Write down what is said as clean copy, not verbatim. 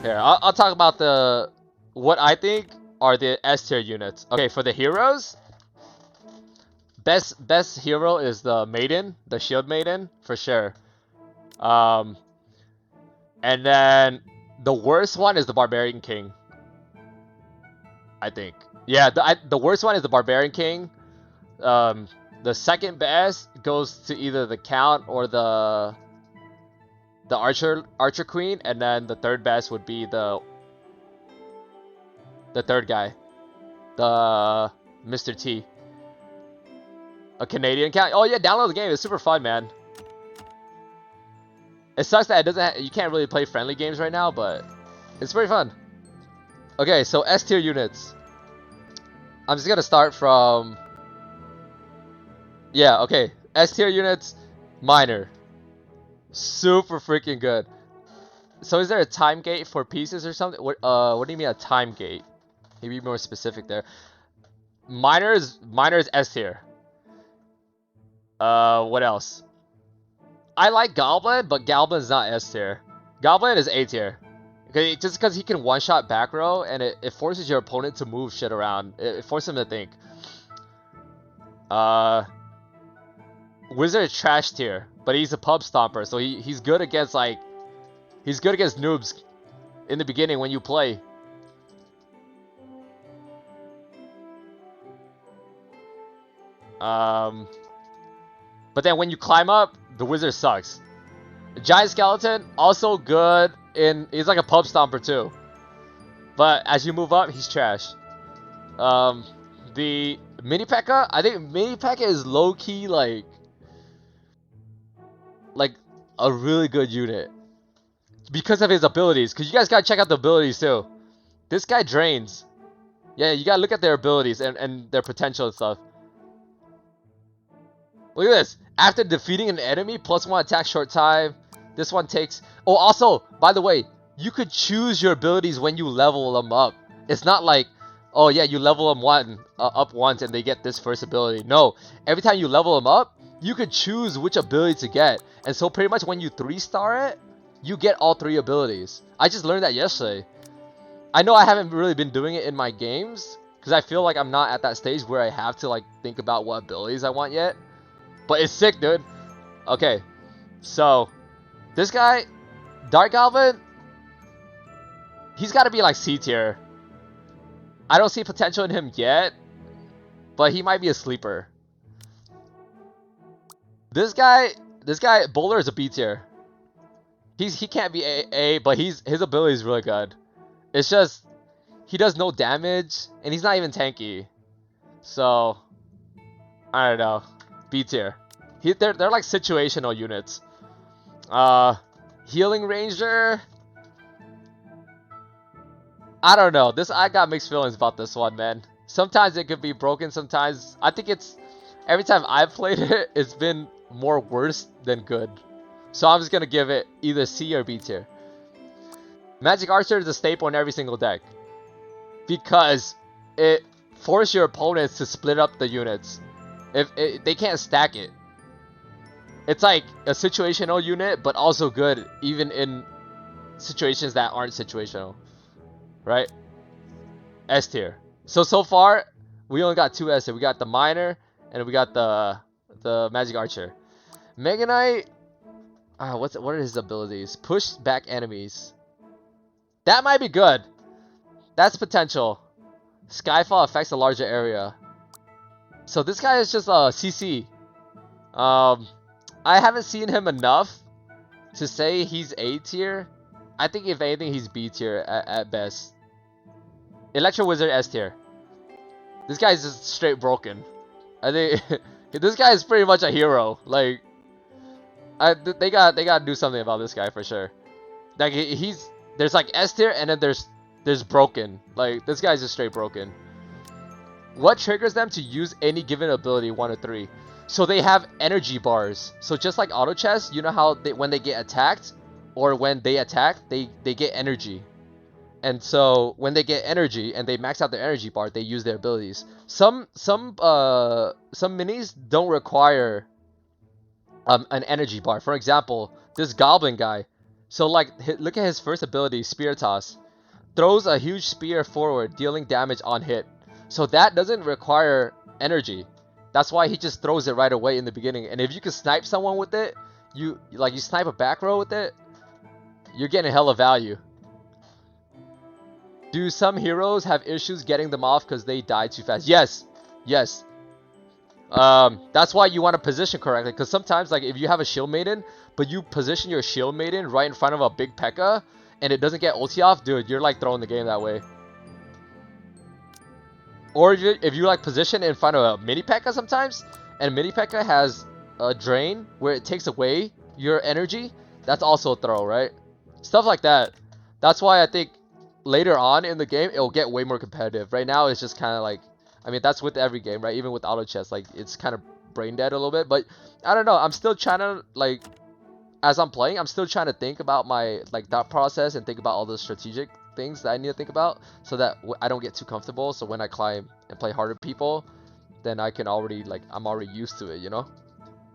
Here, I'll talk about what I think are the S tier units. Okay, for the heroes, best hero is the maiden, the shield maiden for sure. Um, and then the worst one is the barbarian king. I think. Yeah, the worst one is the barbarian king. Um, the second best goes to either the count or the archer queen, and then the third best would be the third guy, the Mr. T, a Canadian count. Oh yeah, download the game. It's super fun, man. It sucks that it doesn't. You can't really play friendly games right now, but it's pretty fun. Okay, so S tier units. I'm just gonna start from. Yeah, okay. S tier units, minor. Super freaking good. So is there a time gate for pieces or something? What do you mean a time gate? Can you be more specific there? Minor is S tier. What else? I like Goblin, but Goblin's not S tier. Goblin is A tier. Okay, just because he can one-shot back row, and it forces your opponent to move shit around. It forces him to think. Wizard is trash tier, but he's a pub stomper, so he's good against he's good against noobs in the beginning when you play. But then when you climb up, the wizard sucks. Giant skeleton also good he's like a pub stomper too. But as you move up, he's trash. The mini Pekka, I think mini Pekka is low key like a really good unit because of his abilities. Cause you guys gotta check out the abilities too. This guy drains. Yeah, you gotta look at their abilities and their potential and stuff. Look at this. After defeating an enemy, +1 attack short time. This one takes... Oh, also, by the way, you could choose your abilities when you level them up. It's not like, oh yeah, you level them up once and they get this first ability. No, every time you level them up, you could choose which ability to get. And so pretty much when you 3-star it, you get all 3 abilities. I just learned that yesterday. I know I haven't really been doing it in my games, because I feel like I'm not at that stage where I have to think about what abilities I want yet. But it's sick, dude. Okay, so this guy, Dark Alvin, he's got to be like C tier. I don't see potential in him yet, but he might be a sleeper. This guy, Bowler is a B tier. He can't be A, but his ability is really good. It's just he does no damage and he's not even tanky. So I don't know. B tier. They're like situational units. Healing Ranger. I don't know. I got mixed feelings about this one, man. Sometimes it could be broken. Sometimes I think every time I've played it, it's been more worse than good. So I'm just gonna give it either C or B tier. Magic Archer is a staple in every single deck because it forces your opponents to split up the units. If they can't stack it. It's like a situational unit, but also good even in situations that aren't situational, right? S tier. So far, we only got 2 S tier. We got the Miner and we got the Magic Archer. Mega Knight. What are his abilities? Push back enemies. That might be good. That's potential. Skyfall affects a larger area. So this guy is just a CC. I haven't seen him enough to say he's A tier. I think if anything he's B tier at best. Electro Wizard S tier. This guy's just straight broken. I think this guy is pretty much a hero. Like they gotta do something about this guy for sure. Like there's like S tier and then there's broken. Like this guy's just straight broken. What triggers them to use any given ability 1 or 3? So they have energy bars. So just like Autochess, you know how when they get attacked or when they attack, they get energy. And so when they get energy and they max out their energy bar, they use their abilities. Some minis don't require an energy bar. For example, this Goblin guy, So like, look at his first ability, Spear Toss. Throws a huge spear forward, dealing damage on hit. So that doesn't require energy. That's why he just throws it right away in the beginning. And if you can snipe someone with it, you snipe a back row with it, you're getting hella value. Do some heroes have issues getting them off because they die too fast? Yes. Yes. That's why you want to position correctly, because sometimes, like, if you have a shield maiden, but you position your shield maiden right in front of a big Pekka, and it doesn't get ulti off, dude, you're like throwing the game that way. Or if you like position in front of a mini Pekka sometimes, and mini Pekka has a drain where it takes away your energy, that's also a throw, right? Stuff like that. That's why I think later on in the game, it'll get way more competitive. Right now, it's just kind of like, I mean, that's with every game, right? Even with Autochess, like, it's kind of brain dead a little bit. But I don't know. I'm still trying to, like, as I'm playing, I'm still trying to think about my, like, thought process and think about all the strategic things that I need to think about so that I don't get too comfortable. So when I climb and play harder people, then I can already, like, I'm already used to it, you know?